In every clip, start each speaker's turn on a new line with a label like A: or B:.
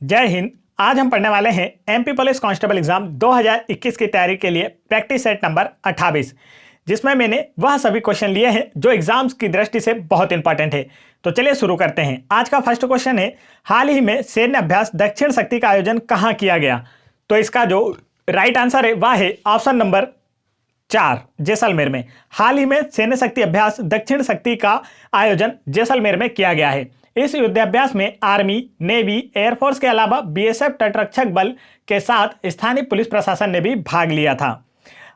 A: जय हिंद। आज हम पढ़ने वाले हैं एमपी पुलिस कांस्टेबल एग्जाम 2021 की तैयारी के लिए प्रैक्टिस सेट नंबर 28, जिसमें मैंने वह सभी क्वेश्चन लिए हैं जो एग्जाम्स की दृष्टि से बहुत इंपॉर्टेंट है। तो चलिए शुरू करते हैं। आज का फर्स्ट क्वेश्चन है, हाल ही में सैन्य अभ्यास दक्षिण शक्ति का आयोजन कहाँ किया गया? तो इसका जो राइट आंसर है वह है ऑप्शन नंबर 4, जैसलमेर में। हाल ही में सैन्य शक्ति अभ्यास दक्षिण शक्ति का आयोजन जैसलमेर में किया गया है। इस युद्धाभ्यास में आर्मी, नेवी, एयरफोर्स के अलावा बीएसएफ तटरक्षक बल के साथ स्थानीय पुलिस प्रशासन ने भी भाग लिया था।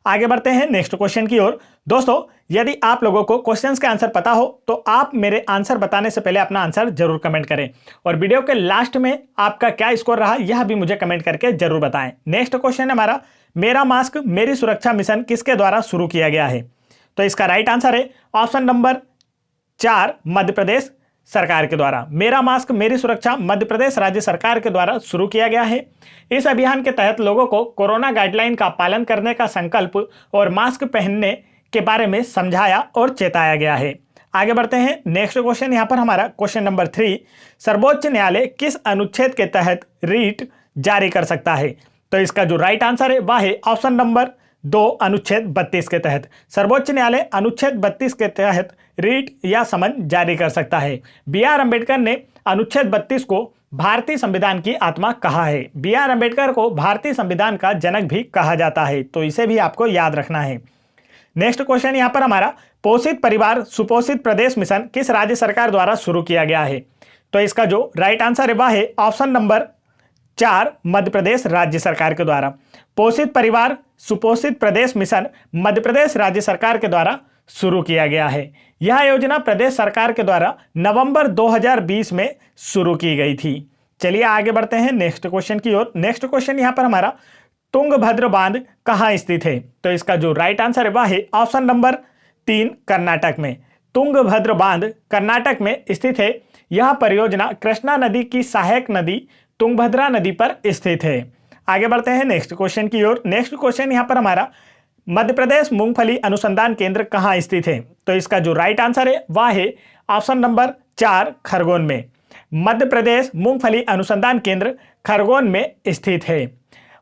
A: आगे बढ़ते हैं नेक्स्ट क्वेश्चन की ओर। दोस्तों, यदि आप लोगों को क्वेश्चंस के आंसर पता हो तो आप मेरे आंसर बताने से पहले अपना आंसर जरूर कमेंट करें, और वीडियो के लास्ट में आपका क्या स्कोर रहा यह भी मुझे कमेंट करके जरूर बताएं। नेक्स्ट क्वेश्चन है हमारा, मेरा मास्क मेरी सुरक्षा मिशन किसके द्वारा शुरू किया गया है? तो इसका राइट आंसर है ऑप्शन नंबर 4, मध्य प्रदेश सरकार के द्वारा। मेरा मास्क मेरी सुरक्षा मध्य प्रदेश राज्य सरकार के द्वारा शुरू किया गया है। इस अभियान के तहत लोगों को कोरोना गाइडलाइन का पालन करने का संकल्प और मास्क पहनने के बारे में समझाया और चेताया गया है। आगे बढ़ते हैं। नेक्स्ट क्वेश्चन यहाँ पर हमारा क्वेश्चन नंबर 3, सर्वोच्च न्यायालय किस अनुच्छेद के तहत रीट जारी कर सकता है? तो इसका जो राइट आंसर है वह है ऑप्शन नंबर 2, अनुच्छेद 32 के तहत। सर्वोच्च न्यायालय अनुच्छेद 32 के तहत रीट या समन जारी कर सकता है। बी.आर. अम्बेडकर ने अनुच्छेद 32 को भारतीय संविधान की आत्मा कहा है। बी.आर. अम्बेडकर को भारतीय संविधान का जनक भी कहा जाता है, तो इसे भी आपको याद रखना है। नेक्स्ट क्वेश्चन यहाँ पर हमारा, पोषित परिवार सुपोषित प्रदेश मिशन किस राज्य सरकार द्वारा शुरू किया गया है? तो इसका जो राइट आंसर है वह है ऑप्शन नंबर 4, मध्य प्रदेश राज्य सरकार के द्वारा। पोषित परिवार सुपोषित प्रदेश मिशन मध्य प्रदेश राज्य सरकार के द्वारा शुरू किया गया है। यह योजना प्रदेश सरकार के द्वारा नवंबर 2020 में शुरू की गई थी। चलिए आगे बढ़ते हैं नेक्स्ट क्वेश्चन की ओर। नेक्स्ट क्वेश्चन यहाँ पर हमारा, तुंगभद्र बांध कहाँ स्थित है? तो इसका जो राइट आंसर है वह है ऑप्शन नंबर 3, कर्नाटक में। तुंगभद्र बांध कर्नाटक में स्थित है। यह परियोजना कृष्णा नदी की सहायक नदी तुंगभद्रा नदी पर स्थित है। आगे बढ़ते हैं नेक्स्ट क्वेश्चन की ओर। नेक्स्ट क्वेश्चन यहाँ पर हमारा, मध्य प्रदेश मूंगफली अनुसंधान केंद्र कहाँ स्थित है? तो इसका जो राइट आंसर है वह है ऑप्शन नंबर 4, खरगोन में। मध्य प्रदेश मूंगफली अनुसंधान केंद्र खरगोन में स्थित है।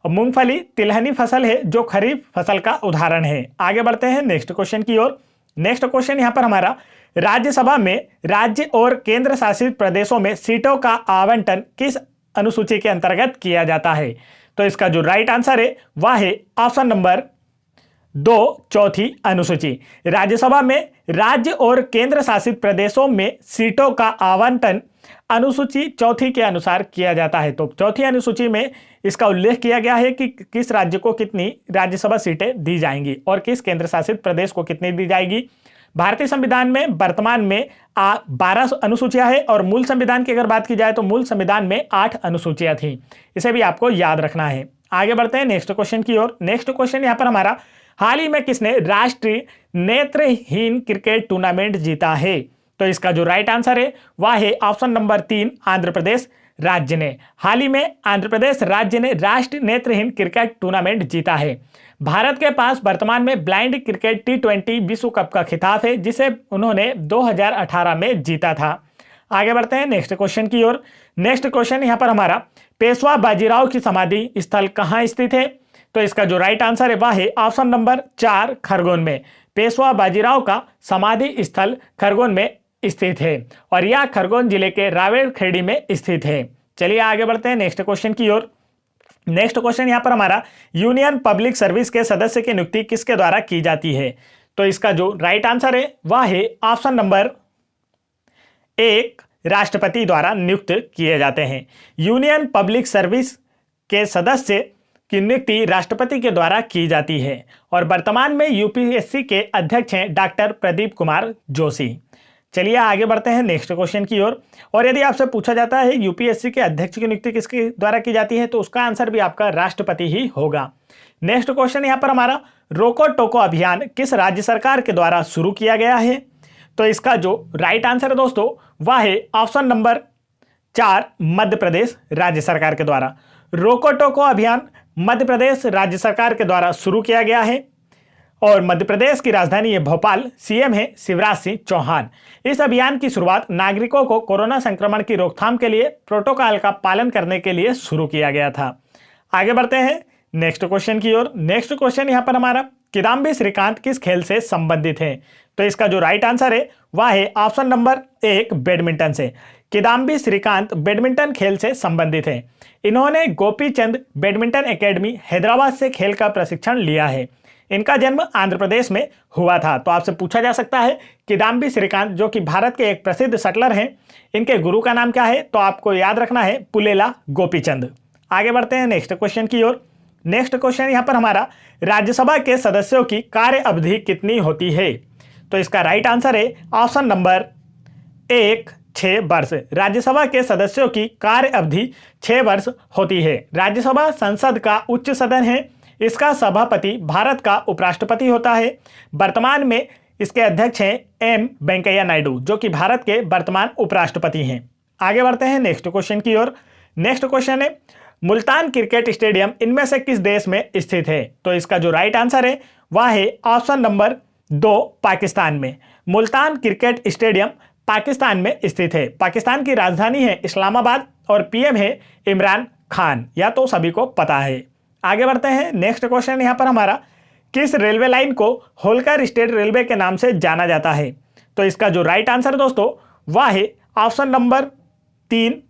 A: मूंगफली तिलहनी फसल है जो खरीफ फसल का उदाहरण है। आगे बढ़ते हैं नेक्स्ट क्वेश्चन की ओर। नेक्स्ट क्वेश्चन यहाँ पर हमारा, राज्यसभा में राज्य और केंद्र शासित प्रदेशों में सीटों का आवंटन किस अनुसूची के अंतर्गत किया जाता है? तो इसका जो राइट आंसर है वह है ऑप्शन नंबर 2, चौथी अनुसूची। राज्यसभा में राज्य और केंद्र शासित प्रदेशों में सीटों का आवंटन अनुसूची 4 के अनुसार किया जाता है। तो 4 अनुसूची में इसका उल्लेख किया गया है कि किस राज्य को कितनी राज्यसभा सीटें दी जाएंगी और किस केंद्र शासित प्रदेश को कितनी दी जाएगी। भारतीय संविधान में वर्तमान में 12 अनुसूचियां हैं, और मूल संविधान की अगर बात की जाए तो मूल संविधान में 8 अनुसूचियां थी। इसे भी आपको याद रखना है। आगे बढ़ते हैं नेक्स्ट क्वेश्चन की ओर। नेक्स्ट क्वेश्चन यहाँ पर हमारा, हाल ही में किसने राष्ट्रीय नेत्रहीन क्रिकेट टूर्नामेंट जीता है? तो इसका जो राइट आंसर है वह है ऑप्शन नंबर 3, आंध्र प्रदेश राज्य ने। हाल ही में आंध्र प्रदेश राज्य ने राष्ट्रीय नेत्रहीन क्रिकेट टूर्नामेंट जीता है। भारत के पास वर्तमान में ब्लाइंड क्रिकेट T20 विश्व कप का खिताब है, जिसे उन्होंने 2018 में जीता था। आगे बढ़ते हैं नेक्स्ट क्वेश्चन की ओर। नेक्स्ट क्वेश्चन यहाँ पर हमारा, पेशवा बाजीराव की समाधि स्थल कहाँ स्थित है? तो इसका जो राइट आंसर है वह है ऑप्शन नंबर 4, खरगोन में। पेशवा बाजीराव का समाधि स्थल खरगोन में स्थित है, और यह खरगोन जिले के रावेरखेड़ी में स्थित है। चलिए आगे बढ़ते हैं नेक्स्ट क्वेश्चन की ओर। नेक्स्ट क्वेश्चन यहाँ पर हमारा, यूनियन पब्लिक सर्विस के सदस्य की नियुक्ति किसके द्वारा की जाती है? तो इसका जो राइट आंसर है वह है ऑप्शन नंबर 1, राष्ट्रपति द्वारा नियुक्त किए जाते हैं। यूनियन पब्लिक सर्विस के सदस्य की नियुक्ति राष्ट्रपति के द्वारा की जाती है, और वर्तमान में यूपीएससी के अध्यक्ष हैं डॉक्टर प्रदीप कुमार जोशी। चलिए आगे बढ़ते हैं नेक्स्ट क्वेश्चन की ओर। और यदि आपसे पूछा जाता है यूपीएससी के अध्यक्ष की नियुक्ति किसके द्वारा की जाती है, तो उसका आंसर भी आपका राष्ट्रपति ही होगा। नेक्स्ट क्वेश्चन यहाँ पर हमारा, रोको टोको अभियान किस राज्य सरकार के द्वारा शुरू किया गया है? तो इसका जो राइट आंसर है दोस्तों वह है ऑप्शन नंबर 4, मध्य प्रदेश राज्य सरकार के द्वारा। रोको टोको अभियान मध्य प्रदेश राज्य सरकार के द्वारा शुरू किया गया है। और मध्य प्रदेश की राजधानी है भोपाल, सीएम है शिवराज सिंह चौहान। इस अभियान की शुरुआत नागरिकों को कोरोना संक्रमण की रोकथाम के लिए प्रोटोकॉल का पालन करने के लिए शुरू किया गया था। आगे बढ़ते हैं नेक्स्ट क्वेश्चन की ओर। नेक्स्ट क्वेश्चन यहाँ पर हमारा, किदाम्बी श्रीकांत किस खेल से संबंधित है? तो इसका जो राइट आंसर है वह है ऑप्शन नंबर 1 बैडमिंटन से। किदाम्बी श्रीकांत बैडमिंटन खेल से संबंधित है। इन्होंने गोपीचंद बैडमिंटन एकेडमी हैदराबाद से खेल का प्रशिक्षण लिया है। इनका जन्म आंध्र प्रदेश में हुआ था। तो आपसे पूछा जा सकता है किदाम्बी श्रीकांत जो कि भारत के एक प्रसिद्ध शटलर हैं, इनके गुरु का नाम क्या है? तो आपको याद रखना है पुलेला गोपीचंद। आगे बढ़ते हैं नेक्स्ट क्वेश्चन की ओर। नेक्स्ट क्वेश्चन यहाँ पर हमारा, राज्यसभा के सदस्यों की कार्य अवधि कितनी होती है? तो इसका राइट आंसर है ऑप्शन नंबर 1 6 वर्ष। राज्यसभा के सदस्यों की कार्य अवधि 6 वर्ष होती है। राज्यसभा संसद का उच्च सदन है। इसका सभापति भारत का उपराष्ट्रपति होता है। वर्तमान में इसके अध्यक्ष हैं एम वेंकैया नायडू जो कि भारत के वर्तमान उपराष्ट्रपति हैं। आगे बढ़ते हैं नेक्स्ट क्वेश्चन की ओर। नेक्स्ट क्वेश्चन है, मुल्तान क्रिकेट स्टेडियम इनमें से किस देश में स्थित है? तो इसका जो राइट आंसर है वह है ऑप्शन नंबर 2 पाकिस्तान में। मुल्तान क्रिकेट स्टेडियम पाकिस्तान में स्थित है। पाकिस्तान की राजधानी है इस्लामाबाद और पीएम है इमरान खान, या तो सभी को पता है। आगे बढ़ते हैं नेक्स्ट क्वेश्चन यहाँ पर हमारा, किस रेलवे लाइन को होलकर स्टेट रेलवे के नाम से जाना जाता है? तो इसका जो राइट आंसर दोस्तों वह है option number 3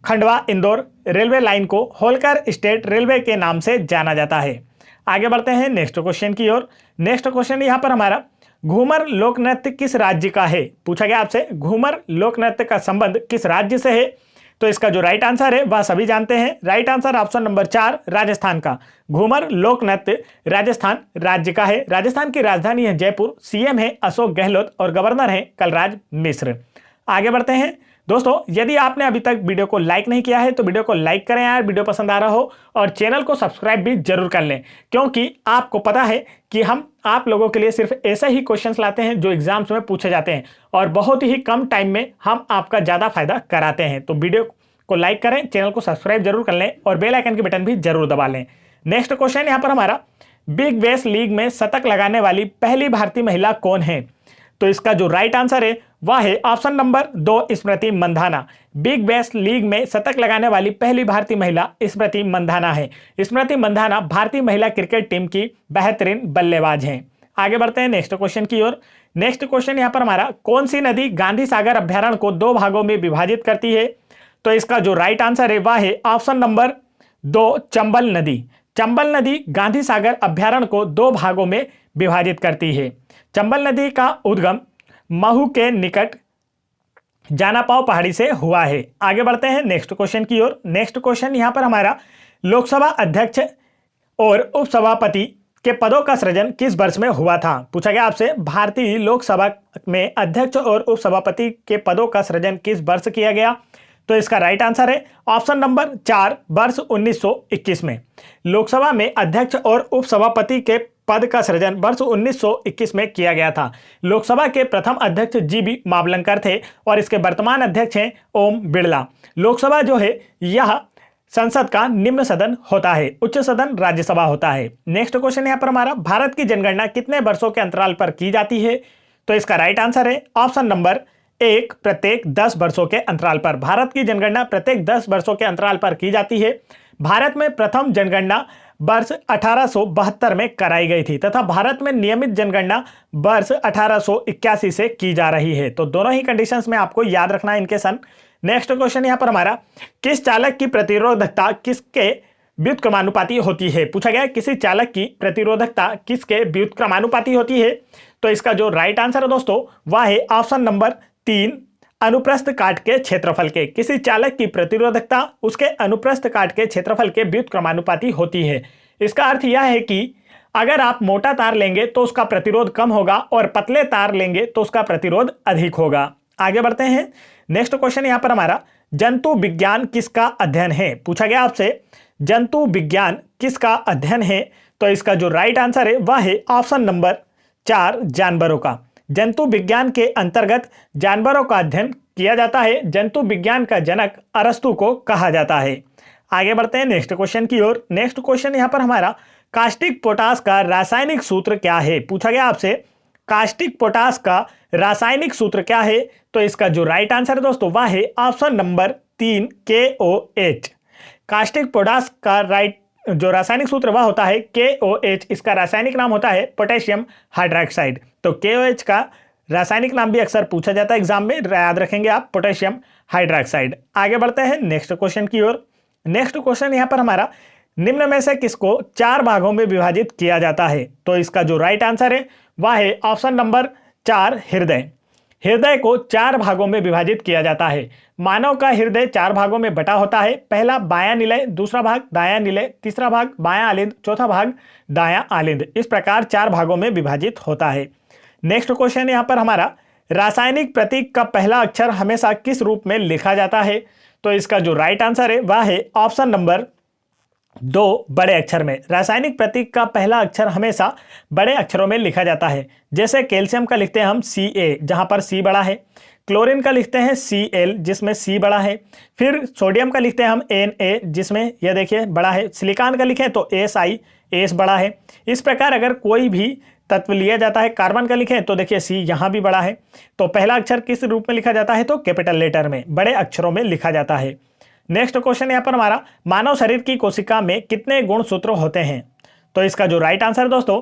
A: Khandwa Indore railway line को होलकर स्टेट रेलवे के नाम से जाना जाता है। आगे बढ़ते हैं नेक्स्ट क्वेश्चन की ओर। नेक्स्ट क्वेश्चन यहाँ पर हमारा, घूमर लोक नृत्य किस राज्य का है? पूछा गया आपसे घूमर लोक नृत्य का संबंध किस राज्य से है? तो इसका जो राइट आंसर है वह सभी जानते हैं। Right answer option number 4 Rajasthan का। घूमर लोक नृत्य राजस्थान राज्य का है। राजस्थान की राजधानी है जयपुर। सीएम है अशोक गहलोत और गवर्नर है कलराज मिश्र। आगे बढ़ते हैं दोस्तों, यदि आपने अभी तक वीडियो को लाइक नहीं किया है तो वीडियो को लाइक करें यार, वीडियो पसंद आ रहा हो, और चैनल को सब्सक्राइब भी जरूर कर लें, क्योंकि आपको पता है कि हम आप लोगों के लिए सिर्फ ऐसे ही क्वेश्चंस लाते हैं जो एग्जाम्स में पूछे जाते हैं और बहुत ही कम टाइम में हम आपका ज़्यादा फायदा कराते हैं। तो वीडियो को लाइक करें, चैनल को सब्सक्राइब जरूर कर लें और बेल आइकन की बटन भी जरूर दबा लें। नेक्स्ट क्वेश्चन यहाँ पर हमारा, बिग बैश लीग में शतक लगाने वाली पहली भारतीय महिला कौन है? तो इसका जो राइट आंसर है वह है option number 2 Smriti Mandhana. Big bash league में शतक लगाने वाली पहली भारतीय महिला स्मृति मंधाना है। स्मृति मंधाना भारतीय महिला क्रिकेट टीम की बेहतरीन बल्लेबाज हैं। आगे बढ़ते हैं नेक्स्ट क्वेश्चन की ओर। नेक्स्ट क्वेश्चन यहाँ पर हमारा, कौन सी नदी गांधी सागर अभ्यारण्य को 2 भागों में विभाजित करती है? तो इसका जो राइट आंसर है वह है ऑप्शन नंबर 2 चंबल नदी। चंबल नदी गांधी सागर अभ्यारण्य को 2 भागों में विभाजित करती है। चंबल नदी का उद्गम महू के निकट जानापाव पहाड़ी से हुआ है। आगे बढ़ते हैं नेक्स्ट क्वेश्चन की ओर। नेक्स्ट क्वेश्चन यहाँ पर हमारा, लोकसभा अध्यक्ष और उपसभापति के पदों का सृजन किस वर्ष में हुआ था? पूछा गया आपसे भारतीय लोकसभा में अध्यक्ष और उपसभापति के पदों का सृजन किस वर्ष किया गया? तो इसका राइट आंसर है ऑप्शन नंबर 4 वर्ष 1921 में। लोकसभा में अध्यक्ष और उपसभापति के पद का सृजन वर्ष 1921 में किया गया था। लोकसभा के प्रथम अध्यक्ष जीबी मावलंकर थे और इसके वर्तमान अध्यक्ष हैं ओम बिरला। लोकसभा जो है यह संसद का निम्न सदन होता है, उच्च सदन राज्यसभा होता है। नेक्स्ट क्वेश्चन यहाँ पर हमारा, भारत की जनगणना कितने वर्षों के अंतराल पर की जाती है? तो इसका राइट आंसर है ऑप्शन नंबर 1 प्रत्येक 10 वर्षों के अंतराल पर। भारत की जनगणना प्रत्येक 10 वर्षों के अंतराल पर की जाती है। भारत में प्रथम जनगणना वर्ष 1872 में कराई गई थी तथा भारत में नियमित जनगणना वर्ष 1881 से की जा रही है। तो दोनों ही कंडीशंस में आपको याद रखना है इनके सन। नेक्स्ट क्वेश्चन यहाँ पर हमारा, किस चालक की प्रतिरोधकता किसके व्युत्क्रमानुपाती होती है? पूछा गया किसी चालक की प्रतिरोधकता किसके व्युत्क्रमानुपाती होती है? तो इसका जो राइट आंसर है दोस्तों वह है ऑप्शन नंबर 3 अनुप्रस्थ काट के क्षेत्रफल के। किसी चालक की प्रतिरोधकता उसके अनुप्रस्थ काट के क्षेत्रफल के व्युत्क्रमानुपाती होती है। इसका अर्थ यह है कि अगर आप मोटा तार लेंगे तो उसका प्रतिरोध कम होगा और पतले तार लेंगे तो उसका प्रतिरोध अधिक होगा। आगे बढ़ते हैं नेक्स्ट क्वेश्चन यहाँ पर हमारा, जंतु विज्ञान किसका अध्ययन है? पूछा गया आपसे जंतु विज्ञान किसका अध्ययन है? तो इसका जो राइट आंसर है वह है ऑप्शन नंबर 4 जानवरों का। जंतु विज्ञान के अंतर्गत जानवरों का अध्ययन किया जाता है। जंतु विज्ञान का जनक अरस्तु को कहा जाता है। आगे बढ़ते हैं नेक्स्ट क्वेश्चन की ओर। नेक्स्ट क्वेश्चन यहाँ पर हमारा, कास्टिक पोटास का रासायनिक सूत्र क्या है, पूछा गया आपसे कास्टिक पोटास का रासायनिक सूत्र क्या है। तो इसका जो राइट आंसर है दोस्तों वह है option number 3 KOH। Caustic potash का जो रासायनिक सूत्र वह होता है KOH। इसका रासायनिक नाम होता है पोटेशियम हाइड्रोक्साइड। तो KOH का रासायनिक नाम भी अक्सर पूछा जाता है एग्जाम में, याद रखेंगे आप, पोटेशियम हाइड्रोक्साइड। आगे बढ़ते हैं नेक्स्ट क्वेश्चन की ओर। नेक्स्ट क्वेश्चन यहां पर हमारा, निम्न में से किसको 4 भागों में विभाजित किया जाता है। तो इसका जो राइट आंसर है वह है ऑप्शन नंबर 4 हृदय। हृदय को 4 भागों में विभाजित किया जाता है। मानव का हृदय 4 भागों में बटा होता है। पहला बायां निलय, दूसरा भाग दायां निलय, तीसरा भाग बायां आलिंद, चौथा भाग दायां आलिंद। इस प्रकार 4 भागों में विभाजित होता है। नेक्स्ट क्वेश्चन यहां पर हमारा, रासायनिक प्रतीक का पहला अक्षर हमेशा किस रूप में लिखा जाता है। तो इसका जो राइट आंसर है वह है ऑप्शन नंबर 2 बड़े अक्षर में। रासायनिक प्रतीक का पहला अक्षर हमेशा बड़े अक्षरों में लिखा जाता है। जैसे कैल्शियम का लिखते हैं हम Ca, जहां पर C बड़ा है। क्लोरीन का लिखते हैं Cl, जिसमें C बड़ा है। फिर सोडियम का लिखते हैं हम Na, जिसमें यह देखिए बड़ा है। सिलिकॉन का लिखें तो Si, S बड़ा है। इस प्रकार अगर कोई भी तत्व लिया जाता है, कार्बन का लिखें तो देखिए C यहाँ भी बड़ा है। तो पहला अक्षर किस रूप में लिखा जाता है, तो कैपिटल लेटर में, बड़े अक्षरों में लिखा जाता है। नेक्स्ट क्वेश्चन यहाँ पर हमारा, मानव शरीर की कोशिका में कितने गुणसूत्र होते हैं। तो इसका जो राइट आंसर दोस्तों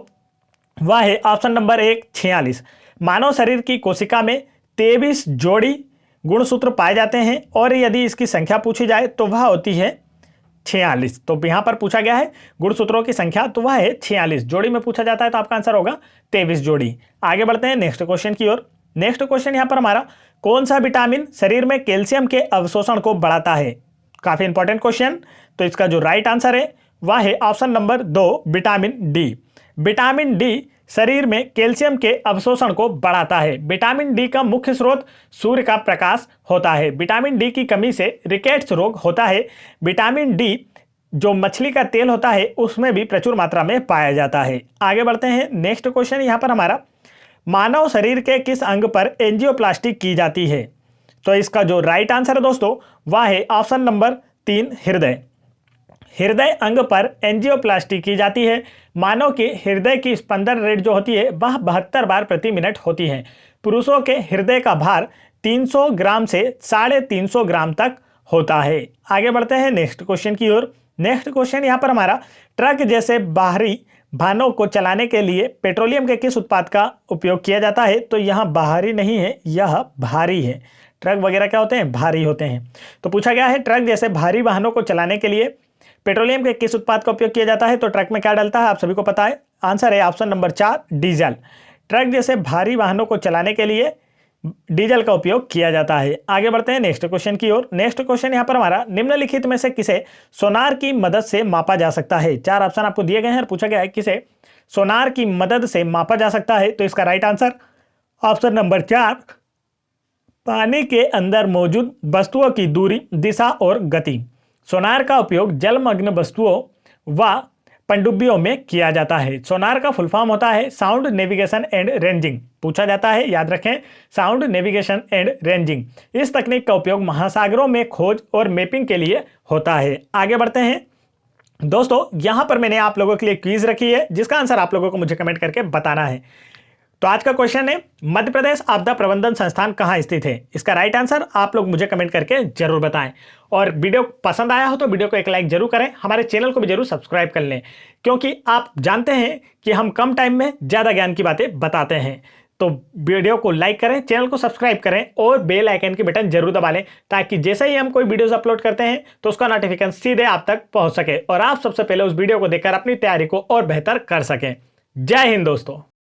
A: वह है ऑप्शन नंबर 1 46। मानव शरीर की कोशिका में 23 जोड़ी गुणसूत्र पाए जाते हैं और यदि इसकी संख्या पूछी जाए तो वह होती है 46। तो यहाँ पर पूछा गया है गुणसूत्रों की संख्या, तो वह है 46। जोड़ी में पूछा जाता है तो आपका आंसर होगा 23 जोड़ी। आगे बढ़ते हैं नेक्स्ट क्वेश्चन की ओर। नेक्स्ट क्वेश्चन यहाँ पर हमारा, कौन सा विटामिन शरीर में कैल्शियम के अवशोषण को बढ़ाता है। काफी इंपॉर्टेंट क्वेश्चन। तो इसका जो राइट आंसर है वह है option number 2 vitamin D. Vitamin D शरीर में कैल्शियम के अवशोषण को बढ़ाता है। विटामिन डी का मुख्य स्रोत सूर्य का प्रकाश होता है। विटामिन डी की कमी से रिकेट्स रोग होता है। विटामिन डी जो मछली का तेल होता है उसमें भी प्रचुर मात्रा में पाया जाता है। आगे बढ़ते हैं नेक्स्ट क्वेश्चन यहाँ पर हमारा, मानव शरीर के किस अंग पर एंजियोप्लास्टी की जाती है। तो इसका जो राइट आंसर है दोस्तों वह है ऑप्शन नंबर 3 हृदय। हृदय अंग पर एंजियोप्लास्टी की जाती है। मानव के हृदय की स्पंदन रेट जो होती है वह 72 बार प्रति मिनट होती है। पुरुषों के हृदय का भार 300 ग्राम से 350 ग्राम तक होता है। आगे बढ़ते हैं नेक्स्ट क्वेश्चन की ओर। नेक्स्ट क्वेश्चन यहाँ पर हमारा, ट्रक जैसे बाहरी वाहनों को चलाने के लिए पेट्रोलियम के किस उत्पाद का उपयोग किया जाता है। तो यहाँ बाहरी नहीं है, यह भारी है। ट्रक वगैरह क्या होते हैं, भारी होते हैं। तो पूछा गया है ट्रक जैसे भारी वाहनों को चलाने के लिए पेट्रोलियम के किस उत्पाद का उपयोग किया जाता है। तो ट्रक में क्या डलता है आप सभी को पता है, आंसर है ऑप्शन नंबर 4 डीजल। ट्रक जैसे भारी वाहनों को चलाने के लिए डीजल का उपयोग किया जाता है। आगे बढ़ते हैं नेक्स्ट क्वेश्चन की ओर। नेक्स्ट क्वेश्चन यहाँ पर हमारा, निम्नलिखित में से किसे सोनार की मदद से मापा जा सकता है। 4 ऑप्शन आपको दिए गए हैं और पूछा गया है किसे सोनार की मदद से मापा जा सकता है। तो इसका राइट आंसर ऑप्शन नंबर 4 पानी के अंदर मौजूद वस्तुओं की दूरी, दिशा और गति। सोनार का उपयोग जलमग्न वस्तुओं व पनडुब्बियों में किया जाता है। सोनार का फुल फॉर्म होता है साउंड नेविगेशन एंड रेंजिंग। पूछा जाता है, याद रखें, साउंड नेविगेशन एंड रेंजिंग। इस तकनीक का उपयोग महासागरों में खोज और मैपिंग के लिए होता है। आगे बढ़ते हैं दोस्तों, यहां पर मैंने आप लोगों के लिए क्विज रखी है जिसका आंसर आप लोगों को मुझे कमेंट करके बताना है। तो आज का क्वेश्चन है, मध्य प्रदेश आपदा प्रबंधन संस्थान कहाँ स्थित है। इसका राइट आंसर आप लोग मुझे कमेंट करके जरूर बताएं। और वीडियो पसंद आया हो तो वीडियो को एक लाइक जरूर करें। हमारे चैनल को भी जरूर सब्सक्राइब कर लें, क्योंकि आप जानते हैं कि हम कम टाइम में ज़्यादा ज्ञान की बातें बताते हैं। तो वीडियो को लाइक करें, चैनल को सब्सक्राइब करें और बेल आइकन की बटन जरूर दबा लें, ताकि जैसे ही हम कोई वीडियोस अपलोड करते हैं तो उसका नोटिफिकेशन सीधे आप तक पहुंच सके और आप सबसे पहले उस वीडियो को देखकर अपनी तैयारी को और बेहतर कर सकें। जय हिंद दोस्तों।